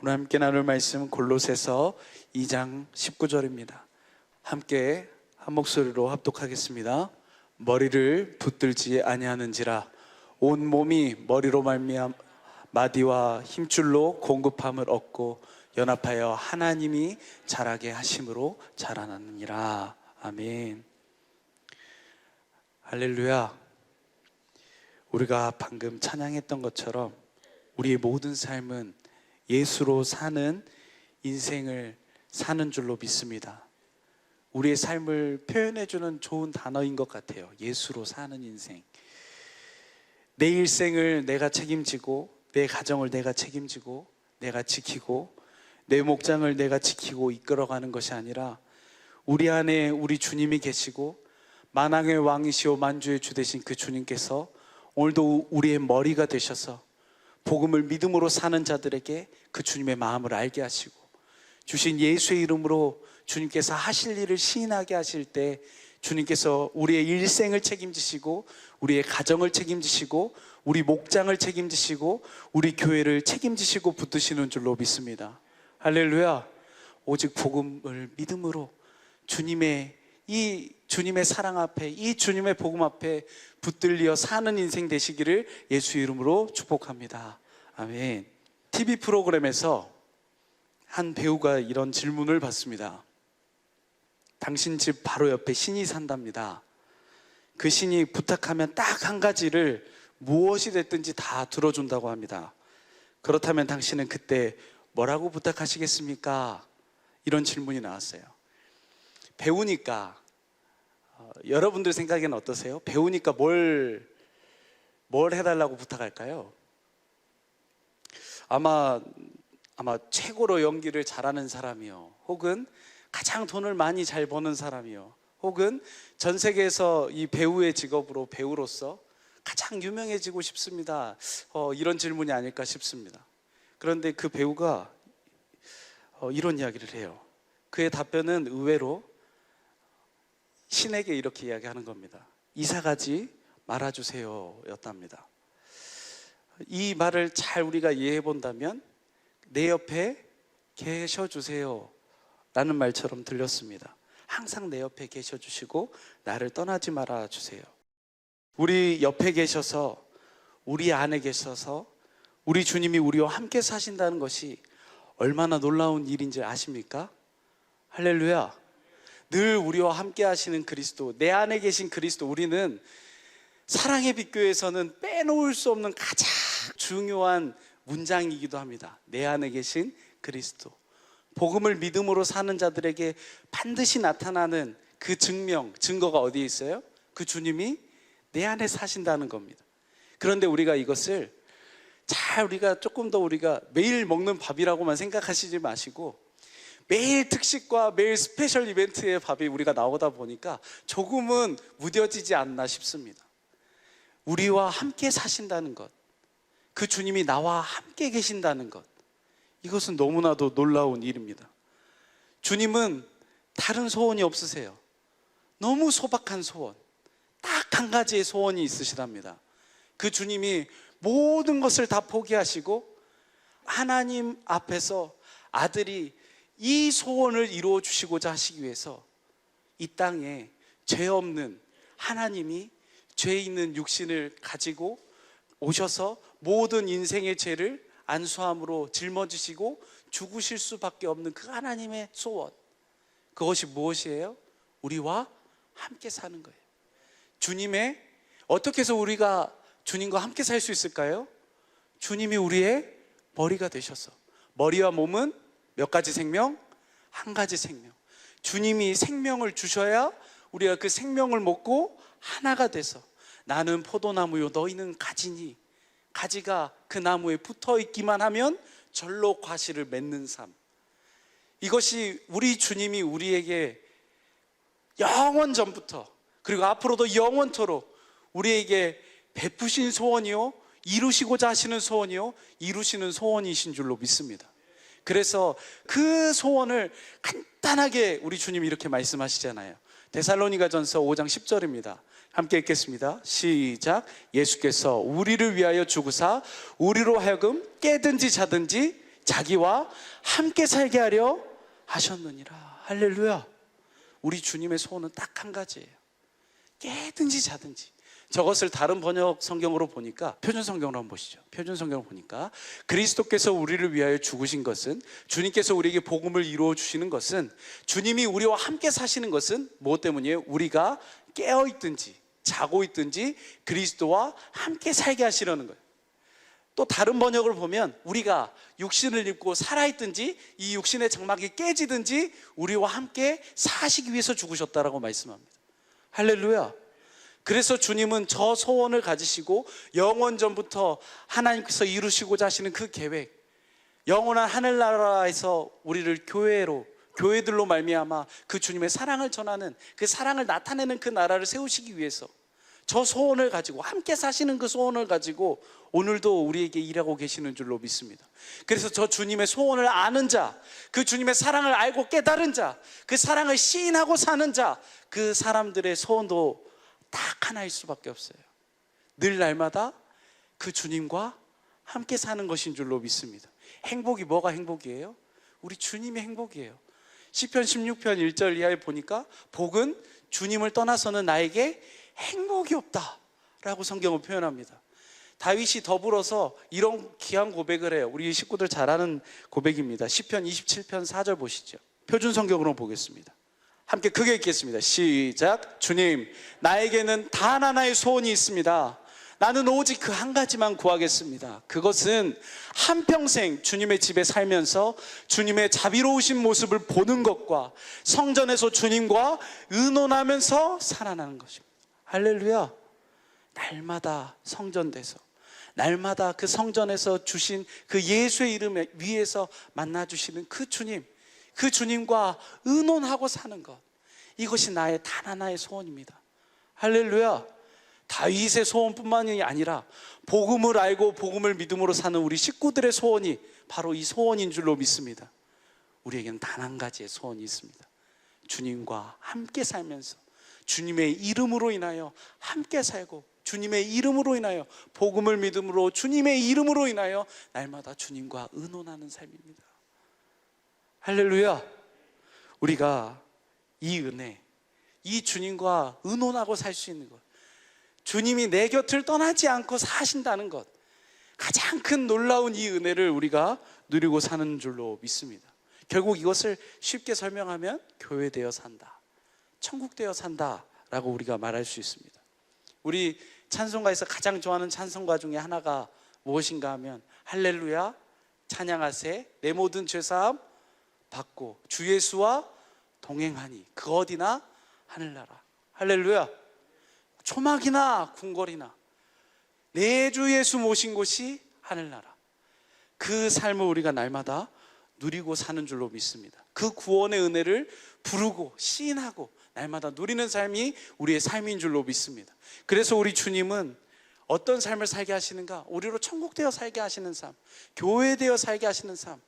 오늘 함께 나눌 말씀은 골로새서 2장 19절입니다. 함께 한 목소리로 합독하겠습니다. 머리를 붙들지 아니하는지라 온 몸이 머리로 말미암아 마디와 힘줄로 공급함을 얻고 연합하여 하나님이 자라게 하심으로 자라나느니라. 아멘. 할렐루야. 우리가 방금 찬양했던 것처럼 우리의 모든 삶은 예수로 사는 인생을 사는 줄로 믿습니다. 우리의 삶을 표현해주는 좋은 단어인 것 같아요. 예수로 사는 인생. 내 일생을 내가 책임지고, 내 가정을 내가 책임지고, 내가 지키고, 내 목장을 내가 지키고 이끌어가는 것이 아니라 우리 안에 우리 주님이 계시고 만왕의 왕이시오 만주의 주 되신 그 주님께서 오늘도 우리의 머리가 되셔서 복음을 믿음으로 사는 자들에게 그 주님의 마음을 알게 하시고 주신 예수의 이름으로 주님께서 하실 일을 시인하게 하실 때 주님께서 우리의 일생을 책임지시고 우리의 가정을 책임지시고 우리 목장을 책임지시고 우리 교회를 책임지시고 붙드시는 줄로 믿습니다. 할렐루야. 오직 복음을 믿음으로 주님의 사랑 앞에, 이 주님의 복음 앞에 붙들려 사는 인생 되시기를 예수 이름으로 축복합니다. 아멘. TV 프로그램에서 한 배우가 이런 질문을 받습니다. 당신 집 바로 옆에 신이 산답니다. 그 신이 부탁하면 딱 한 가지를 무엇이 됐든지 다 들어준다고 합니다. 그렇다면 당신은 그때 뭐라고 부탁하시겠습니까? 이런 질문이 나왔어요. 배우니까 여러분들 생각에는 어떠세요? 배우니까 뭘 해달라고 부탁할까요? 아마 최고로 연기를 잘하는 사람이요, 혹은 가장 돈을 많이 잘 버는 사람이요, 혹은 전 세계에서 이 배우의 직업으로 배우로서 가장 유명해지고 싶습니다. 이런 질문이 아닐까 싶습니다. 그런데 그 배우가 이런 이야기를 해요. 그의 답변은 의외로 신에게 이렇게 이야기하는 겁니다. 이사가지 말아주세요 였답니다. 이 말을 잘 우리가 이해해 본다면 내 옆에 계셔주세요 라는 말처럼 들렸습니다. 항상 내 옆에 계셔주시고 나를 떠나지 말아주세요. 우리 옆에 계셔서, 우리 안에 계셔서 우리 주님이 우리와 함께 사신다는 것이 얼마나 놀라운 일인지 아십니까? 할렐루야. 늘 우리와 함께 하시는 그리스도, 내 안에 계신 그리스도, 우리는 사랑의 빛교회에서는 빼놓을 수 없는 가장 중요한 문장이기도 합니다. 내 안에 계신 그리스도. 복음을 믿음으로 사는 자들에게 반드시 나타나는 그 증거가 어디에 있어요? 그 주님이 내 안에 사신다는 겁니다. 그런데 우리가 이것을 우리가 조금 더 우리가 매일 먹는 밥이라고만 생각하시지 마시고 매일 특식과 매일 스페셜 이벤트의 밥이 우리가 나오다 보니까 조금은 무뎌지지 않나 싶습니다. 우리와 함께 사신다는 것, 그 주님이 나와 함께 계신다는 것, 이것은 너무나도 놀라운 일입니다. 주님은 다른 소원이 없으세요. 너무 소박한 소원, 딱 한 가지의 소원이 있으시답니다. 그 주님이 모든 것을 다 포기하시고 하나님 앞에서 아들이 이 소원을 이루어 주시고자 하시기 위해서 이 땅에 죄 없는 하나님이 죄 있는 육신을 가지고 오셔서 모든 인생의 죄를 안수함으로 짊어지시고 죽으실 수밖에 없는 그 하나님의 소원, 그것이 무엇이에요? 우리와 함께 사는 거예요. 어떻게 해서 우리가 주님과 함께 살 수 있을까요? 주님이 우리의 머리가 되셔서. 머리와 몸은 몇 가지 생명? 한 가지 생명. 주님이 생명을 주셔야 우리가 그 생명을 먹고 하나가 돼서 나는 포도나무요 너희는 가지니, 가지가 그 나무에 붙어 있기만 하면 절로 과실을 맺는 삶. 이것이 우리 주님이 우리에게 영원 전부터 그리고 앞으로도 영원토록 우리에게 베푸신 소원이요, 이루시고자 하시는 소원이요, 이루시는 소원이신 줄로 믿습니다. 그래서 그 소원을 간단하게 우리 주님이 이렇게 말씀하시잖아요. 데살로니가전서 5장 10절입니다. 함께 읽겠습니다. 시작. 예수께서 우리를 위하여 죽으사 우리로 하여금 깨든지 자든지 자기와 함께 살게 하려 하셨느니라. 할렐루야. 우리 주님의 소원은 딱 한 가지예요. 깨든지 자든지. 저것을 다른 번역 성경으로 보니까, 표준 성경으로 한번 보시죠. 표준 성경으로 보니까 그리스도께서 우리를 위하여 죽으신 것은, 주님께서 우리에게 복음을 이루어 주시는 것은, 주님이 우리와 함께 사시는 것은 무엇 때문이에요? 우리가 깨어 있든지 자고 있든지 그리스도와 함께 살게 하시려는 거예요. 또 다른 번역을 보면 우리가 육신을 입고 살아있든지 이 육신의 장막이 깨지든지 우리와 함께 사시기 위해서 죽으셨다라고 말씀합니다. 할렐루야. 그래서 주님은 저 소원을 가지시고 영원전부터 하나님께서 이루시고자 하시는 그 계획, 영원한 하늘나라에서 우리를 교회들로 말미암아 그 주님의 사랑을 전하는, 그 사랑을 나타내는 그 나라를 세우시기 위해서 저 소원을 가지고, 함께 사시는 그 소원을 가지고 오늘도 우리에게 일하고 계시는 줄로 믿습니다. 그래서 저 주님의 소원을 아는 자, 그 주님의 사랑을 알고 깨달은 자, 그 사랑을 시인하고 사는 자, 그 사람들의 소원도 딱 하나일 수밖에 없어요. 늘 날마다 그 주님과 함께 사는 것인 줄로 믿습니다. 행복이 뭐가 행복이에요? 우리 주님이 행복이에요. 시편 16편 1절 이하에 보니까 복은 주님을 떠나서는 나에게 행복이 없다 라고 성경은 표현합니다. 다윗이 더불어서 이런 귀한 고백을 해요. 우리 식구들 잘 아는 고백입니다. 시편 27편 4절 보시죠. 표준 성경으로 보겠습니다. 함께 크게 읽겠습니다. 시작. 주님, 나에게는 단 하나의 소원이 있습니다. 나는 오직 그 한 가지만 구하겠습니다. 그것은 한평생 주님의 집에 살면서 주님의 자비로우신 모습을 보는 것과 성전에서 주님과 의논하면서 살아나는 것입니다. 할렐루야. 날마다 성전돼서, 날마다 그 성전에서 주신 그 예수의 이름에 위에서 만나주시는 그 주님, 그 주님과 의논하고 사는 것, 이것이 나의 단 하나의 소원입니다. 할렐루야. 다윗의 소원뿐만이 아니라 복음을 알고 복음을 믿음으로 사는 우리 식구들의 소원이 바로 이 소원인 줄로 믿습니다. 우리에게는 단 한 가지의 소원이 있습니다. 주님과 함께 살면서 주님의 이름으로 인하여 함께 살고, 주님의 이름으로 인하여 복음을 믿음으로 주님의 이름으로 인하여 날마다 주님과 의논하는 삶입니다. 할렐루야. 우리가 이 은혜, 이 주님과 의논하고 살 수 있는 것, 주님이 내 곁을 떠나지 않고 사신다는 것, 가장 큰 놀라운 이 은혜를 우리가 누리고 사는 줄로 믿습니다. 결국 이것을 쉽게 설명하면 교회 되어 산다, 천국 되어 산다 라고 우리가 말할 수 있습니다. 우리 찬송가에서 가장 좋아하는 찬송가 중에 하나가 무엇인가 하면 할렐루야 찬양하세 내 모든 죄사함 받고 주 예수와 동행하니 그 어디나 하늘나라. 할렐루야. 초막이나 궁궐이나 내 주 예수 모신 곳이 하늘나라. 그 삶을 우리가 날마다 누리고 사는 줄로 믿습니다. 그 구원의 은혜를 부르고 시인하고 날마다 누리는 삶이 우리의 삶인 줄로 믿습니다. 그래서 우리 주님은 어떤 삶을 살게 하시는가? 우리로 천국 되어 살게 하시는 삶, 교회 되어 살게 하시는 삶,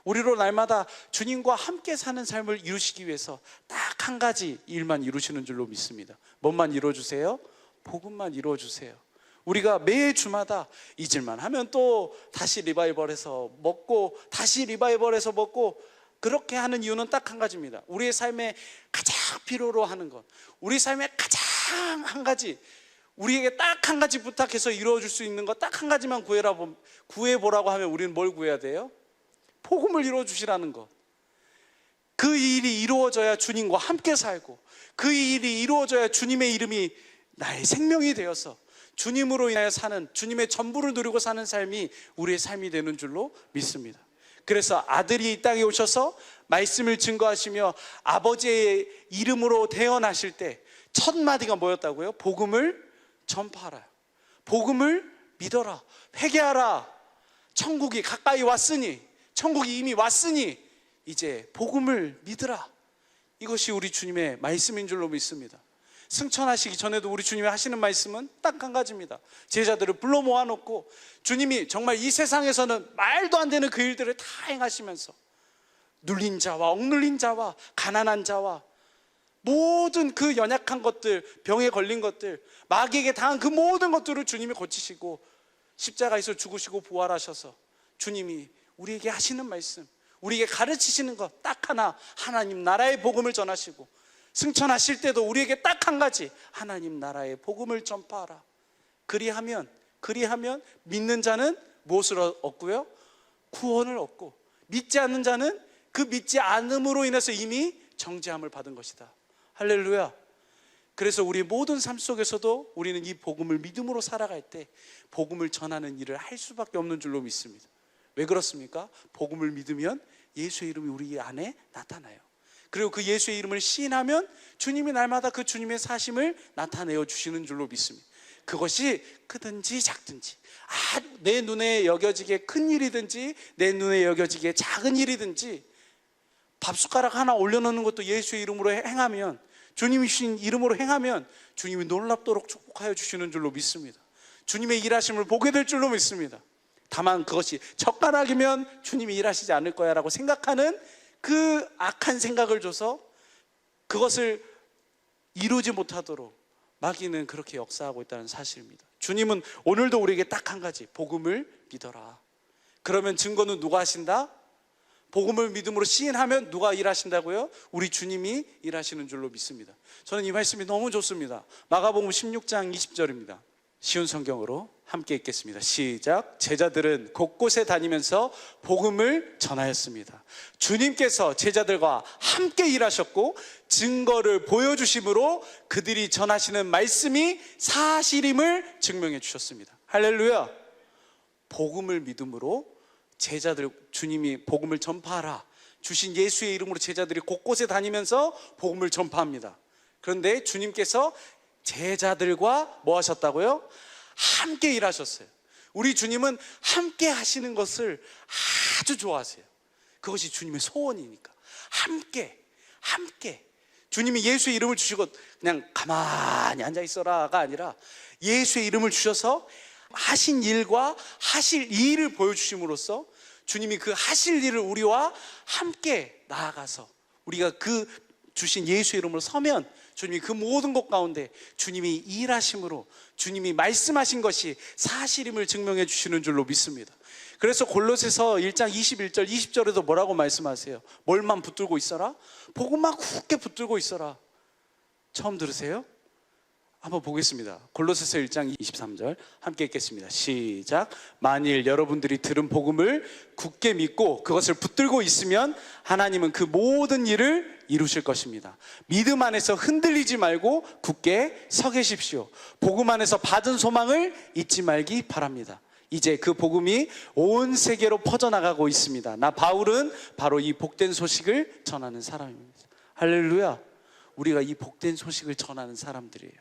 우리로 날마다 주님과 함께 사는 삶을 이루시기 위해서 딱 한 가지 일만 이루시는 줄로 믿습니다. 뭔만 이루어주세요? 복음만 이루어주세요. 우리가 매 주마다 잊을만 하면 또 다시 리바이벌해서 먹고 다시 리바이벌해서 먹고, 그렇게 하는 이유는 딱 한 가지입니다. 우리의 삶에 가장 필요로 하는 것, 우리 삶에 가장 한 가지, 우리에게 딱 한 가지 부탁해서 이루어줄 수 있는 것 딱 한 가지만 구해보라고 하면 우리는 뭘 구해야 돼요? 복음을 이루어주시라는 것. 그 일이 이루어져야 주님과 함께 살고, 그 일이 이루어져야 주님의 이름이 나의 생명이 되어서 주님으로 인하여 사는, 주님의 전부를 누리고 사는 삶이 우리의 삶이 되는 줄로 믿습니다. 그래서 아들이 이 땅에 오셔서 말씀을 증거하시며 아버지의 이름으로 태어나실 때 첫 마디가 뭐였다고요? 복음을 전파하라, 복음을 믿어라, 회개하라. 천국이 가까이 왔으니, 천국이 이미 왔으니 이제 복음을 믿으라. 이것이 우리 주님의 말씀인 줄로 믿습니다. 승천하시기 전에도 우리 주님이 하시는 말씀은 딱 한 가지입니다. 제자들을 불러 모아놓고 주님이 정말 이 세상에서는 말도 안 되는 그 일들을 다 행하시면서 눌린 자와 억눌린 자와 가난한 자와 모든 그 연약한 것들, 병에 걸린 것들, 마귀에게 당한 그 모든 것들을 주님이 고치시고 십자가에서 죽으시고 부활하셔서 주님이 우리에게 하시는 말씀, 우리에게 가르치시는 것 딱 하나, 하나님 나라의 복음을 전하시고, 승천하실 때도 우리에게 딱 한 가지, 하나님 나라의 복음을 전파하라. 그리하면 믿는 자는 무엇을 얻고요? 구원을 얻고, 믿지 않는 자는 그 믿지 않음으로 인해서 이미 정죄함을 받은 것이다. 할렐루야. 그래서 우리 모든 삶 속에서도 우리는 이 복음을 믿음으로 살아갈 때 복음을 전하는 일을 할 수밖에 없는 줄로 믿습니다. 왜 그렇습니까? 복음을 믿으면 예수의 이름이 우리 안에 나타나요. 그리고 그 예수의 이름을 시인하면 주님이 날마다 그 주님의 사심을 나타내어 주시는 줄로 믿습니다. 그것이 크든지 작든지, 내 눈에 여겨지게 큰 일이든지 내 눈에 여겨지게 작은 일이든지, 밥숟가락 하나 올려놓는 것도 예수의 이름으로 행하면, 주님이 주신 이름으로 행하면 주님이 놀랍도록 축복하여 주시는 줄로 믿습니다. 주님의 일하심을 보게 될 줄로 믿습니다. 다만 그것이 젓가락이면 주님이 일하시지 않을 거야 라고 생각하는 그 악한 생각을 줘서 그것을 이루지 못하도록 마귀는 그렇게 역사하고 있다는 사실입니다. 주님은 오늘도 우리에게 딱 한 가지, 복음을 믿어라. 그러면 증거는 누가 하신다? 복음을 믿음으로 시인하면 누가 일하신다고요? 우리 주님이 일하시는 줄로 믿습니다. 저는 이 말씀이 너무 좋습니다. 마가복음 16장 20절입니다. 쉬운 성경으로 함께 읽겠습니다. 시작. 제자들은 곳곳에 다니면서 복음을 전하였습니다. 주님께서 제자들과 함께 일하셨고 증거를 보여주심으로 그들이 전하시는 말씀이 사실임을 증명해 주셨습니다. 할렐루야. 복음을 믿음으로 제자들, 주님이 복음을 전파하라 주신 예수의 이름으로 제자들이 곳곳에 다니면서 복음을 전파합니다. 그런데 주님께서 제자들과 뭐 하셨다고요? 함께 일하셨어요. 우리 주님은 함께 하시는 것을 아주 좋아하세요. 그것이 주님의 소원이니까. 함께 주님이 예수의 이름을 주시고 그냥 가만히 앉아 있어라가 아니라 예수의 이름을 주셔서 하신 일과 하실 일을 보여주심으로써 주님이 그 하실 일을 우리와 함께 나아가서 우리가 그 주신 예수의 이름으로 서면 주님이 그 모든 것 가운데 주님이 일하심으로 주님이 말씀하신 것이 사실임을 증명해 주시는 줄로 믿습니다. 그래서 골로새서 1장 21절 20절에도 뭐라고 말씀하세요? 뭘만 붙들고 있어라? 복음만 굳게 붙들고 있어라. 처음 들으세요? 한번 보겠습니다. 골로새서 1장 23절 함께 읽겠습니다. 시작. 만일 여러분들이 들은 복음을 굳게 믿고 그것을 붙들고 있으면 하나님은 그 모든 일을 이루실 것입니다. 믿음 안에서 흔들리지 말고 굳게 서 계십시오. 복음 안에서 받은 소망을 잊지 말기 바랍니다. 이제 그 복음이 온 세계로 퍼져나가고 있습니다. 나 바울은 바로 이 복된 소식을 전하는 사람입니다. 할렐루야. 우리가 이 복된 소식을 전하는 사람들이에요.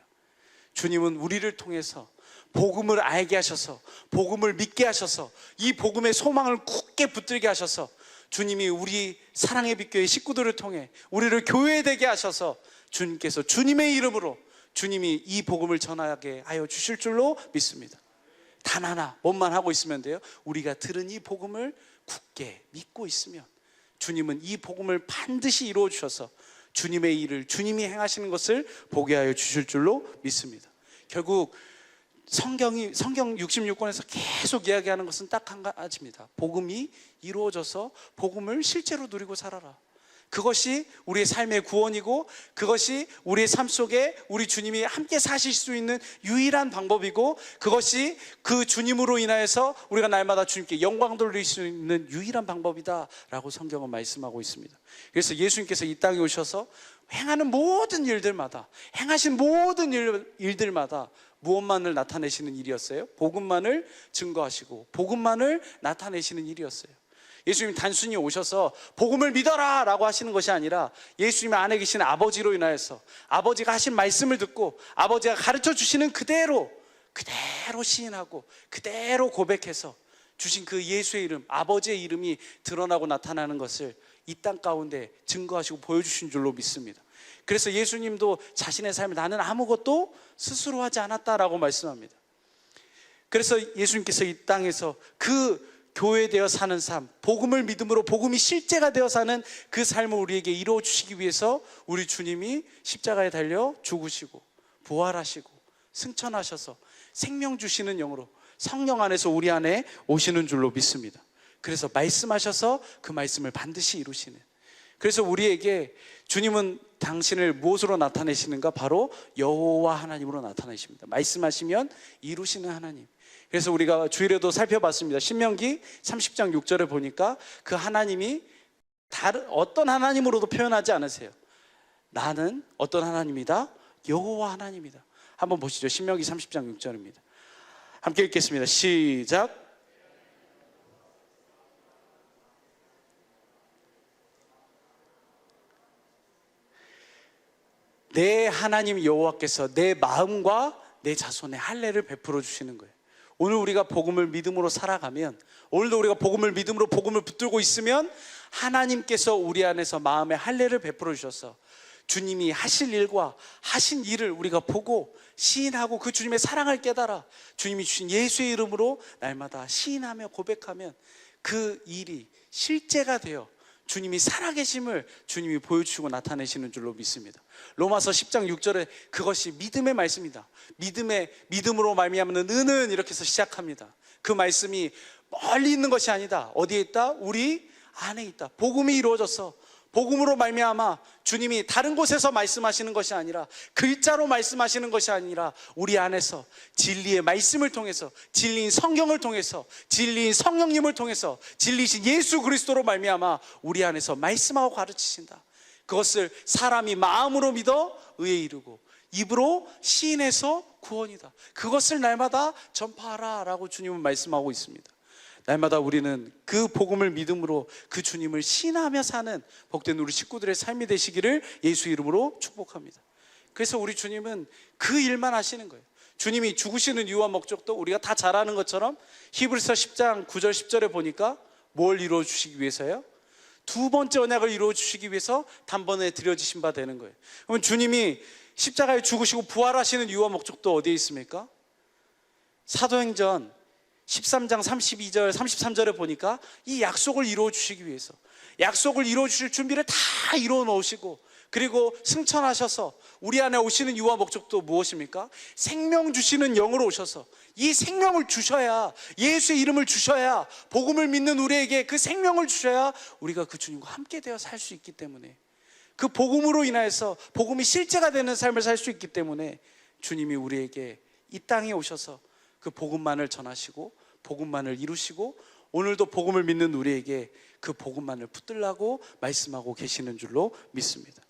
주님은 우리를 통해서 복음을 알게 하셔서 복음을 믿게 하셔서 이 복음의 소망을 굳게 붙들게 하셔서 주님이 우리 사랑의 빛교회 식구들을 통해 우리를 교회되게 하셔서 주님께서 주님의 이름으로 주님이 이 복음을 전하게 하여 주실 줄로 믿습니다. 단 하나 뭐만 하고 있으면 돼요? 우리가 들은 이 복음을 굳게 믿고 있으면 주님은 이 복음을 반드시 이루어 주셔서 주님의 일을 주님이 행하시는 것을 보게 하여 주실 줄로 믿습니다. 결국 성경 66권에서 계속 이야기하는 것은 딱 한 가지입니다. 복음이 이루어져서 복음을 실제로 누리고 살아라. 그것이 우리의 삶의 구원이고 그것이 우리의 삶 속에 우리 주님이 함께 사실 수 있는 유일한 방법이고 그것이 그 주님으로 인하여서 우리가 날마다 주님께 영광 돌릴 수 있는 유일한 방법이다 라고 성경은 말씀하고 있습니다. 그래서 예수님께서 이 땅에 오셔서 행하는 모든 일들마다 행하신 모든 일들마다 무엇만을 나타내시는 일이었어요? 복음만을 증거하시고 복음만을 나타내시는 일이었어요. 예수님 단순히 오셔서 복음을 믿어라 라고 하시는 것이 아니라 예수님 안에 계신 아버지로 인하여서 아버지가 하신 말씀을 듣고 아버지가 가르쳐 주시는 그대로 시인하고 그대로 고백해서 주신 그 예수의 이름, 아버지의 이름이 드러나고 나타나는 것을 이 땅 가운데 증거하시고 보여주신 줄로 믿습니다. 그래서 예수님도 자신의 삶을 나는 아무것도 스스로 하지 않았다라고 말씀합니다. 그래서 예수님께서 이 땅에서 그 교회되어 사는 삶, 복음을 믿음으로 복음이 실제가 되어 사는 그 삶을 우리에게 이루어 주시기 위해서 우리 주님이 십자가에 달려 죽으시고 부활하시고 승천하셔서 생명 주시는 영으로 성령 안에서 우리 안에 오시는 줄로 믿습니다. 그래서 말씀하셔서 그 말씀을 반드시 이루시는, 그래서 우리에게 주님은 당신을 무엇으로 나타내시는가? 바로 여호와 하나님으로 나타내십니다. 말씀하시면 이루시는 하나님. 그래서 우리가 주일에도 살펴봤습니다. 신명기 30장 6절에 보니까 그 하나님이 어떤 하나님으로도 표현하지 않으세요. 나는 어떤 하나님이다? 여호와 하나님이다. 한번 보시죠. 신명기 30장 6절입니다. 함께 읽겠습니다. 시작. 내 하나님 여호와께서 내 마음과 내 자손의 할례를 베풀어 주시는 거예요. 오늘 우리가 복음을 믿음으로 살아가면, 오늘도 우리가 복음을 믿음으로 복음을 붙들고 있으면 하나님께서 우리 안에서 마음의 할례를 베풀어 주셔서 주님이 하실 일과 하신 일을 우리가 보고 시인하고 그 주님의 사랑을 깨달아 주님이 주신 예수의 이름으로 날마다 시인하며 고백하면 그 일이 실제가 되어 주님이 살아계심을 주님이 보여주시고 나타내시는 줄로 믿습니다. 로마서 10장 6절에 그것이 믿음의 말씀이다. 믿음으로 말미암는 은은 이렇게 해서 시작합니다. 그 말씀이 멀리 있는 것이 아니다. 어디에 있다? 우리 안에 있다. 복음이 이루어졌어. 복음으로 말미암아 주님이 다른 곳에서 말씀하시는 것이 아니라, 글자로 말씀하시는 것이 아니라 우리 안에서 진리의 말씀을 통해서, 진리인 성경을 통해서, 진리인 성령님을 통해서, 진리신 예수 그리스도로 말미암아 우리 안에서 말씀하고 가르치신다. 그것을 사람이 마음으로 믿어 의에 이르고 입으로 시인해서 구원이다. 그것을 날마다 전파하라 라고 주님은 말씀하고 있습니다. 날마다 우리는 그 복음을 믿음으로 그 주님을 신하며 사는 복된 우리 식구들의 삶이 되시기를 예수 이름으로 축복합니다. 그래서 우리 주님은 그 일만 하시는 거예요. 주님이 죽으시는 이유와 목적도 우리가 다 잘 아는 것처럼 히브리서 10장 9절 10절에 보니까 뭘 이루어 주시기 위해서요? 두 번째 언약을 이루어 주시기 위해서 단번에 드려지신 바 되는 거예요. 그러면 주님이 십자가에 죽으시고 부활하시는 이유와 목적도 어디에 있습니까? 사도행전 13장 32절 33절에 보니까 이 약속을 이루어 주시기 위해서, 약속을 이루어 주실 준비를 다 이루어 놓으시고, 그리고 승천하셔서 우리 안에 오시는 이유와 목적도 무엇입니까? 생명 주시는 영으로 오셔서 이 생명을 주셔야, 예수의 이름을 주셔야, 복음을 믿는 우리에게 그 생명을 주셔야 우리가 그 주님과 함께 되어 살 수 있기 때문에, 그 복음으로 인하여서 복음이 실제가 되는 삶을 살 수 있기 때문에 주님이 우리에게 이 땅에 오셔서 그 복음만을 전하시고 복음만을 이루시고 오늘도 복음을 믿는 우리에게 그 복음만을 붙들라고 말씀하고 계시는 줄로 믿습니다.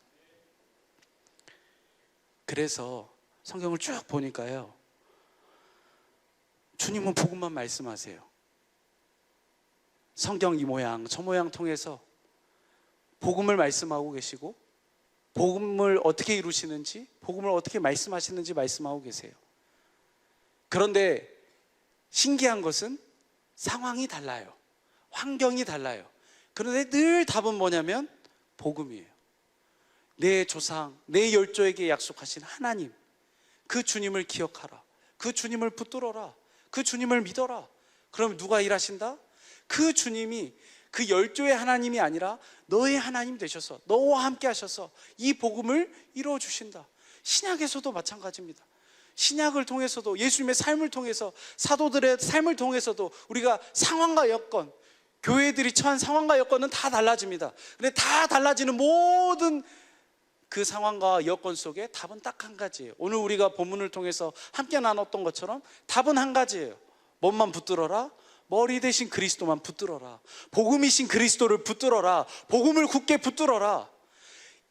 그래서 성경을 쭉 보니까요, 주님은 복음만 말씀하세요. 성경 이 모양 저 모양 통해서 복음을 말씀하고 계시고, 복음을 어떻게 이루시는지, 복음을 어떻게 말씀하시는지 말씀하고 계세요. 그런데 신기한 것은 상황이 달라요. 환경이 달라요. 그런데 늘 답은 뭐냐면 복음이에요. 내 조상, 내 열조에게 약속하신 하나님, 그 주님을 기억하라. 그 주님을 붙들어라. 그 주님을 믿어라. 그럼 누가 일하신다? 그 주님이 그 열조의 하나님이 아니라 너의 하나님 되셔서 너와 함께 하셔서 이 복음을 이루어 주신다. 신약에서도 마찬가지입니다. 신약을 통해서도, 예수님의 삶을 통해서, 사도들의 삶을 통해서도 우리가 상황과 여건, 교회들이 처한 상황과 여건은 다 달라집니다. 근데 다 달라지는 모든 그 상황과 여건 속에 답은 딱 한 가지예요. 오늘 우리가 본문을 통해서 함께 나눴던 것처럼 답은 한 가지예요. 뭔만 붙들어라? 머리 대신 그리스도만 붙들어라. 복음이신 그리스도를 붙들어라. 복음을 굳게 붙들어라.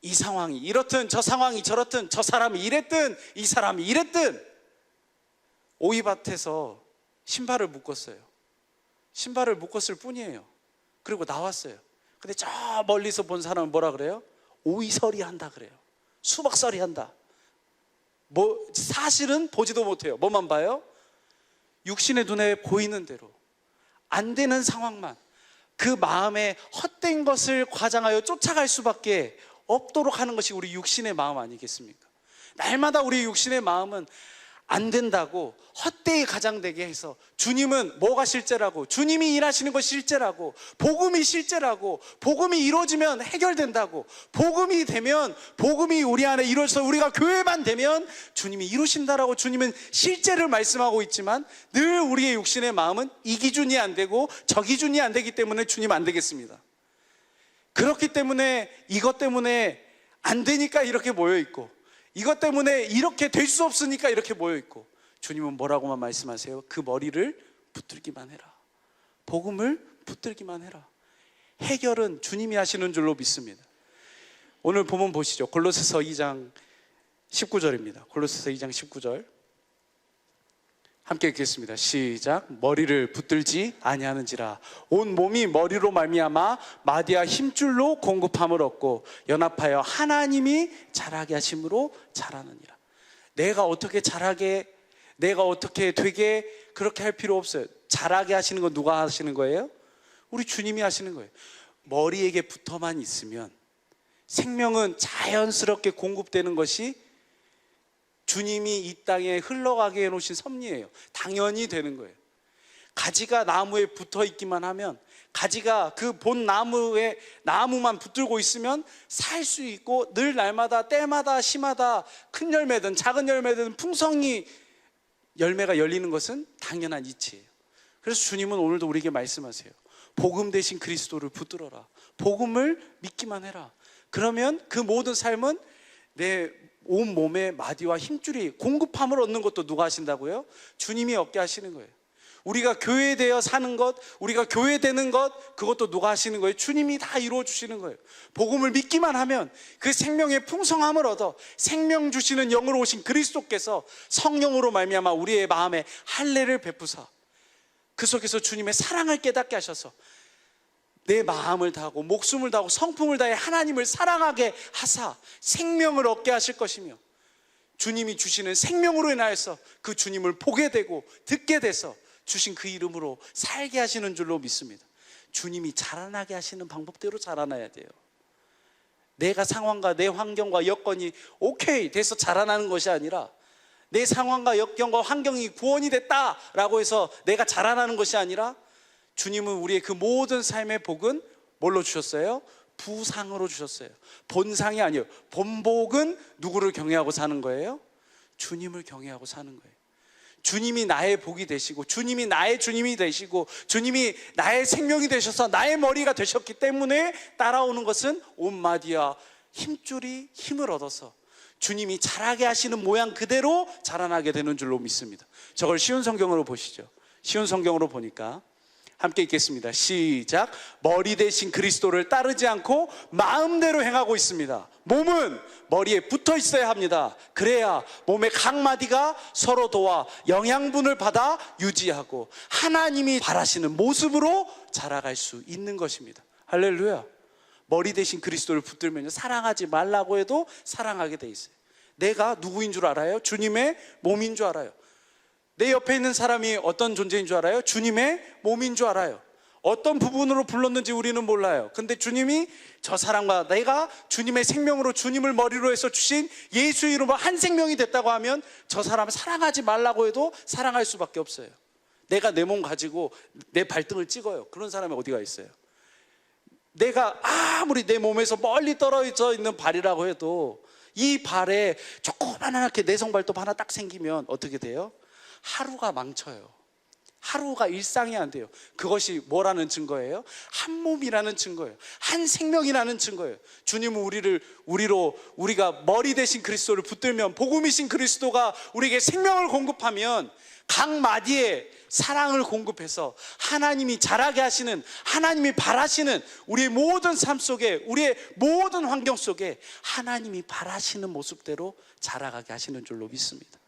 이 상황이 이렇든 저 상황이 저렇든, 저 사람이 이랬든 이 사람이 이랬든, 오이밭에서 신발을 묶었어요. 신발을 묶었을 뿐이에요. 그리고 나왔어요. 근데 저 멀리서 본 사람은 뭐라 그래요? 오이설이 한다 그래요. 수박설이 한다. 사실은 보지도 못해요. 뭐만 봐요? 육신의 눈에 보이는 대로, 안 되는 상황만, 그 마음에 헛된 것을 과장하여 쫓아갈 수밖에 없도록 하는 것이 우리 육신의 마음 아니겠습니까? 날마다 우리 육신의 마음은 안 된다고 헛되이 가장되게 해서, 주님은 뭐가 실제라고, 주님이 일하시는 것이 실제라고, 복음이 실제라고, 복음이 이루어지면 해결된다고, 복음이 되면, 복음이 우리 안에 이루어져서 우리가 교회만 되면 주님이 이루신다라고 주님은 실제를 말씀하고 있지만, 늘 우리의 육신의 마음은 이 기준이 안 되고 저 기준이 안 되기 때문에 주님 안 되겠습니다. 그렇기 때문에 이것 때문에 안 되니까 이렇게 모여있고, 이것 때문에 이렇게 될 수 없으니까 이렇게 모여있고, 주님은 뭐라고만 말씀하세요? 그 머리를 붙들기만 해라. 복음을 붙들기만 해라. 해결은 주님이 하시는 줄로 믿습니다. 오늘 본문 보시죠. 골로새서 2장 19절입니다. 골로새서 2장 19절 함께 읽겠습니다. 시작. 머리를 붙들지 아니하는지라 온 몸이 머리로 말미암아 마디와 힘줄로 공급함을 얻고 연합하여 하나님이 자라게 하심으로 자라느니라. 내가 어떻게 자라게, 내가 어떻게 되게 그렇게 할 필요 없어요. 자라게 하시는 건 누가 하시는 거예요? 우리 주님이 하시는 거예요. 머리에게 붙어만 있으면 생명은 자연스럽게 공급되는 것이 주님이 이 땅에 흘러가게 해놓으신 섭리예요. 당연히 되는 거예요. 가지가 나무에 붙어 있기만 하면, 가지가 그 본 나무에 나무만 붙들고 있으면 살 수 있고, 늘 날마다 때마다 시마다 큰 열매든 작은 열매든 풍성히 열매가 열리는 것은 당연한 이치예요. 그래서 주님은 오늘도 우리에게 말씀하세요. 복음 대신 그리스도를 붙들어라. 복음을 믿기만 해라. 그러면 그 모든 삶은 내 온 몸에 마디와 힘줄이 공급함을 얻는 것도 누가 하신다고요? 주님이 얻게 하시는 거예요. 우리가 교회되어 사는 것, 우리가 교회되는 것, 그것도 누가 하시는 거예요? 주님이 다 이루어 주시는 거예요. 복음을 믿기만 하면 그 생명의 풍성함을 얻어 생명 주시는 영으로 오신 그리스도께서 성령으로 말미암아 우리의 마음에 할례를 베푸사 그 속에서 주님의 사랑을 깨닫게 하셔서 내 마음을 다하고 목숨을 다하고 성품을 다해 하나님을 사랑하게 하사 생명을 얻게 하실 것이며, 주님이 주시는 생명으로 인하여서 그 주님을 보게 되고 듣게 돼서 주신 그 이름으로 살게 하시는 줄로 믿습니다. 주님이 자라나게 하시는 방법대로 자라나야 돼요. 내가 상황과 내 환경과 여건이 오케이 돼서 자라나는 것이 아니라, 내 상황과 여건과 환경이 구원이 됐다라고 해서 내가 자라나는 것이 아니라, 주님은 우리의 그 모든 삶의 복은 뭘로 주셨어요? 부상으로 주셨어요. 본상이 아니에요. 본복은 누구를 경외하고 사는 거예요? 주님을 경외하고 사는 거예요. 주님이 나의 복이 되시고, 주님이 나의 주님이 되시고, 주님이 나의 생명이 되셔서 나의 머리가 되셨기 때문에 따라오는 것은 온 마디와 힘줄이 힘을 얻어서 주님이 자라게 하시는 모양 그대로 자라나게 되는 줄로 믿습니다. 저걸 쉬운 성경으로 보시죠. 쉬운 성경으로 보니까 함께 읽겠습니다. 시작. 머리 대신 그리스도를 따르지 않고 마음대로 행하고 있습니다. 몸은 머리에 붙어 있어야 합니다. 그래야 몸의 각 마디가 서로 도와 영양분을 받아 유지하고 하나님이 바라시는 모습으로 자라갈 수 있는 것입니다. 할렐루야. 머리 대신 그리스도를 붙들면 사랑하지 말라고 해도 사랑하게 돼 있어요. 내가 누구인 줄 알아요? 주님의 몸인 줄 알아요. 내 옆에 있는 사람이 어떤 존재인 줄 알아요? 주님의 몸인 줄 알아요. 어떤 부분으로 불렀는지 우리는 몰라요. 근데 주님이 저 사람과 내가 주님의 생명으로, 주님을 머리로 해서 주신 예수 이름으로 한 생명이 됐다고 하면 저 사람을 사랑하지 말라고 해도 사랑할 수밖에 없어요. 내가 내 몸 가지고 내 발등을 찍어요. 그런 사람이 어디가 있어요? 내가 아무리 내 몸에서 멀리 떨어져 있는 발이라고 해도 이 발에 조그만하게 내성발톱 하나 딱 생기면 어떻게 돼요? 하루가 망쳐요. 하루가 일상이 안 돼요. 그것이 뭐라는 증거예요? 한 몸이라는 증거예요. 한 생명이라는 증거예요. 주님은 우리가 머리 대신 그리스도를 붙들면, 복음이신 그리스도가 우리에게 생명을 공급하면 각 마디에 사랑을 공급해서 하나님이 자라게 하시는, 하나님이 바라시는 우리의 모든 삶 속에, 우리의 모든 환경 속에 하나님이 바라시는 모습대로 자라가게 하시는 줄로 믿습니다.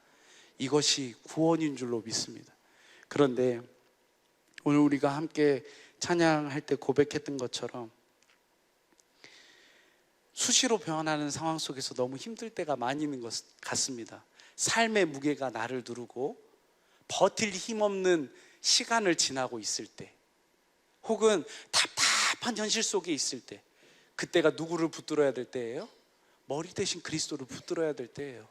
이것이 구원인 줄로 믿습니다. 그런데 오늘 우리가 함께 찬양할 때 고백했던 것처럼 수시로 변하는 상황 속에서 너무 힘들 때가 많이 있는 것 같습니다. 삶의 무게가 나를 누르고 버틸 힘없는 시간을 지나고 있을 때, 혹은 답답한 현실 속에 있을 때, 그때가 누구를 붙들어야 될 때예요? 머리 대신 그리스도를 붙들어야 될 때예요.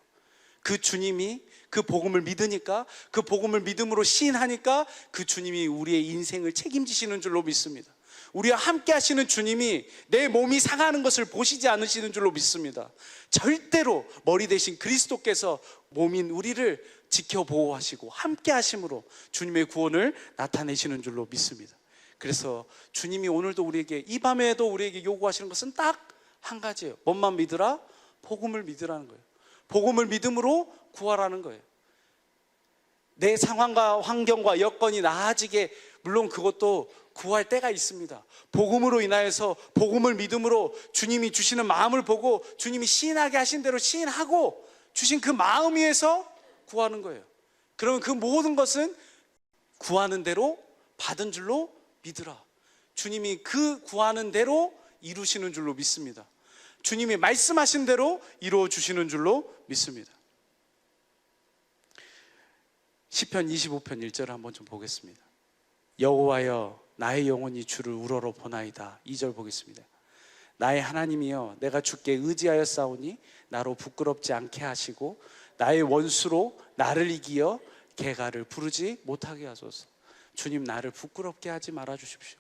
그 주님이 그 복음을 믿으니까, 그 복음을 믿음으로 시인하니까 그 주님이 우리의 인생을 책임지시는 줄로 믿습니다. 우리와 함께 하시는 주님이 내 몸이 상하는 것을 보시지 않으시는 줄로 믿습니다. 절대로 머리 대신 그리스도께서 몸인 우리를 지켜 보호하시고 함께 하심으로 주님의 구원을 나타내시는 줄로 믿습니다. 그래서 주님이 오늘도 우리에게, 이 밤에도 우리에게 요구하시는 것은 딱 한 가지예요. 뭔만 믿으라? 복음을 믿으라는 거예요. 복음을 믿음으로 구하라는 거예요. 내 상황과 환경과 여건이 나아지게, 물론 그것도 구할 때가 있습니다. 복음으로 인하여서, 복음을 믿음으로 주님이 주시는 마음을 보고 주님이 시인하게 하신 대로 시인하고 주신 그 마음 위에서 구하는 거예요. 그러면 그 모든 것은 구하는 대로 받은 줄로 믿으라. 주님이 그 구하는 대로 이루시는 줄로 믿습니다. 주님이 말씀하신 대로 이루어 주시는 줄로 믿습니다. 시편 25편 1절을 한번 좀 보겠습니다. 여호와여, 나의 영혼이 주를 우러러 보나이다. 2절 보겠습니다. 나의 하나님이여, 내가 주께 의지하여 싸우니 나로 부끄럽지 않게 하시고 나의 원수로 나를 이기어 개가를 부르지 못하게 하소서. 주님, 나를 부끄럽게 하지 말아 주십시오.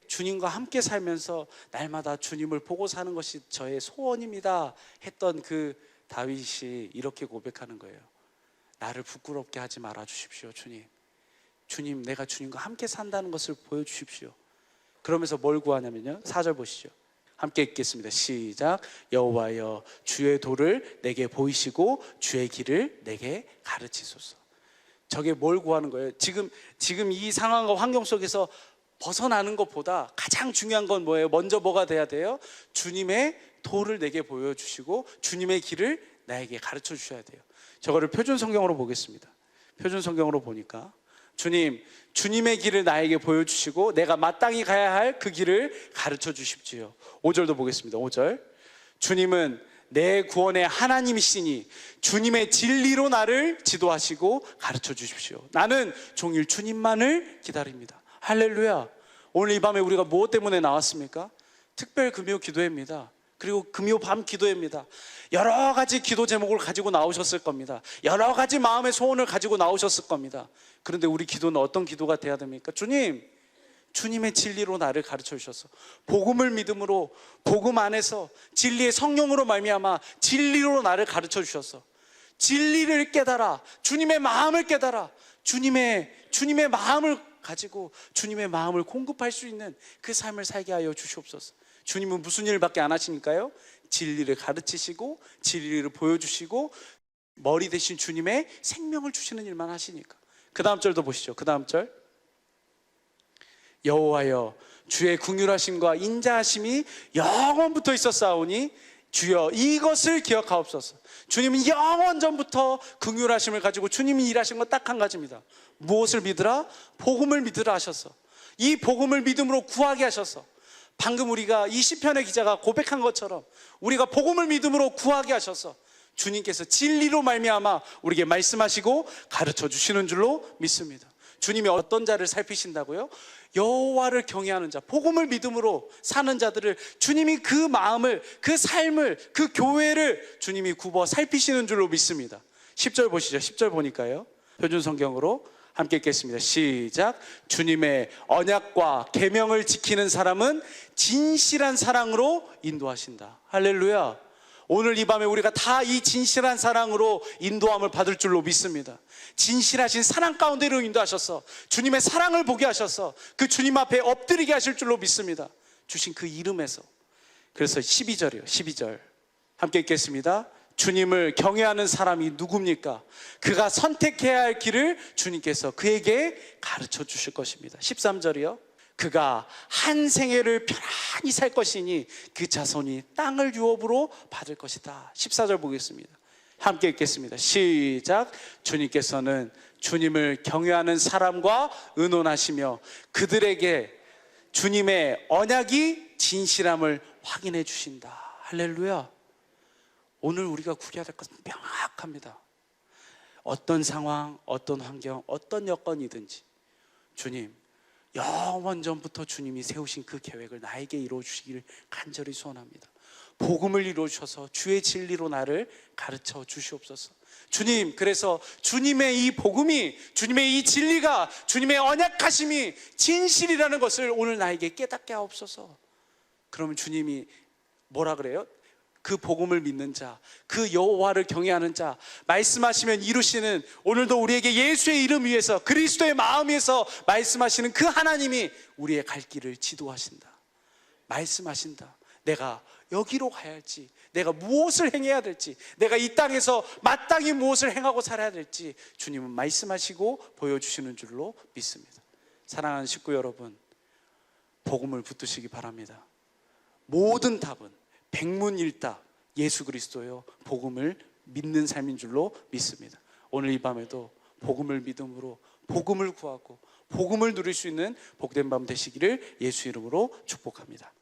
주님과 함께 살면서 날마다 주님을 보고 사는 것이 저의 소원입니다 했던 그 다윗이 이렇게 고백하는 거예요. 나를 부끄럽게 하지 말아 주십시오. 주님, 내가 주님과 함께 산다는 것을 보여주십시오. 그러면서 뭘 구하냐면요, 4절 보시죠. 함께 읽겠습니다. 시작. 여호와여, 주의 도를 내게 보이시고 주의 길을 내게 가르치소서. 저게 뭘 구하는 거예요? 지금 이 상황과 환경 속에서 벗어나는 것보다 가장 중요한 건 뭐예요? 먼저 뭐가 돼야 돼요? 주님의 도를 내게 보여주시고 주님의 길을 나에게 가르쳐 주셔야 돼요. 저거를 표준 성경으로 보겠습니다. 표준 성경으로 보니까 주님의 길을 나에게 보여주시고 내가 마땅히 가야 할 그 길을 가르쳐 주십시오. 5절도 보겠습니다. 5절. 주님은 내 구원의 하나님이시니 주님의 진리로 나를 지도하시고 가르쳐 주십시오. 나는 종일 주님만을 기다립니다. 할렐루야. 오늘 이 밤에 우리가 무엇 때문에 나왔습니까? 특별 금요 기도회입니다. 그리고 금요 밤 기도회입니다. 여러 가지 기도 제목을 가지고 나오셨을 겁니다. 여러 가지 마음의 소원을 가지고 나오셨을 겁니다. 그런데 우리 기도는 어떤 기도가 돼야 됩니까? 주님의 진리로 나를 가르쳐 주셔서, 복음을 믿음으로, 복음 안에서 진리의 성령으로 말미암아 진리로 나를 가르쳐 주셔서 진리를 깨달아, 주님의 마음을 깨달아, 주님의 마음을 가지고 주님의 마음을 공급할 수 있는 그 삶을 살게 하여 주시옵소서. 주님은 무슨 일밖에 안 하시니까요? 진리를 가르치시고 진리를 보여주시고 머리 대신 주님의 생명을 주시는 일만 하시니까. 그 다음 절도 보시죠. 그 다음 절. 여호와여, 주의 긍휼하심과 인자하심이 영원부터 있었사오니 주여 이것을 기억하옵소서. 주님은 영원 전부터 긍휼하심을 가지고 주님이 일하신 건 딱 한 가지입니다. 무엇을 믿으라? 복음을 믿으라 하셔서, 이 복음을 믿음으로 구하게 하셔서, 방금 우리가 이 시편의 기자가 고백한 것처럼 우리가 복음을 믿음으로 구하게 하셔서 주님께서 진리로 말미암아 우리에게 말씀하시고 가르쳐 주시는 줄로 믿습니다. 주님이 어떤 자를 살피신다고요? 여호와를 경외하는 자, 복음을 믿음으로 사는 자들을 주님이 그 마음을, 그 삶을, 그 교회를 주님이 굽어 살피시는 줄로 믿습니다. 10절 보시죠. 10절 보니까요, 표준 성경으로 함께 읽겠습니다. 시작. 주님의 언약과 계명을 지키는 사람은 진실한 사랑으로 인도하신다. 할렐루야. 오늘 이 밤에 우리가 다 이 진실한 사랑으로 인도함을 받을 줄로 믿습니다. 진실하신 사랑 가운데로 인도하셔서 주님의 사랑을 보게 하셔서 그 주님 앞에 엎드리게 하실 줄로 믿습니다. 주신 그 이름에서. 그래서 12절이요 12절 함께 읽겠습니다. 주님을 경외하는 사람이 누굽니까? 그가 선택해야 할 길을 주님께서 그에게 가르쳐 주실 것입니다. 13절이요. 그가 한 생애를 편안히 살 것이니 그 자손이 땅을 유업으로 받을 것이다. 14절 보겠습니다. 함께 읽겠습니다. 시작. 주님께서는 주님을 경외하는 사람과 의논하시며 그들에게 주님의 언약이 진실함을 확인해 주신다. 할렐루야. 오늘 우리가 구해야 될 것은 명확합니다. 어떤 상황, 어떤 환경, 어떤 여건이든지 주님, 영원 전부터 주님이 세우신 그 계획을 나에게 이루어 주시기를 간절히 소원합니다. 복음을 이루어 주셔서 주의 진리로 나를 가르쳐 주시옵소서. 주님, 그래서 주님의 이 복음이, 주님의 이 진리가, 주님의 언약하심이 진실이라는 것을 오늘 나에게 깨닫게 하옵소서. 그러면 주님이 뭐라 그래요? 그 복음을 믿는 자, 그 여호와를 경외하는 자, 말씀하시면 이루시는, 오늘도 우리에게 예수의 이름 위에서, 그리스도의 마음 위에서 말씀하시는 그 하나님이 우리의 갈 길을 지도하신다, 말씀하신다. 내가 여기로 가야 할지, 내가 무엇을 행해야 될지, 내가 이 땅에서 마땅히 무엇을 행하고 살아야 될지 주님은 말씀하시고 보여주시는 줄로 믿습니다. 사랑하는 식구 여러분, 복음을 붙드시기 바랍니다. 모든 답은 백문일답 예수 그리스도요, 복음을 믿는 삶인 줄로 믿습니다. 오늘 이 밤에도 복음을 믿음으로 복음을 구하고 복음을 누릴 수 있는 복된 밤 되시기를 예수 이름으로 축복합니다.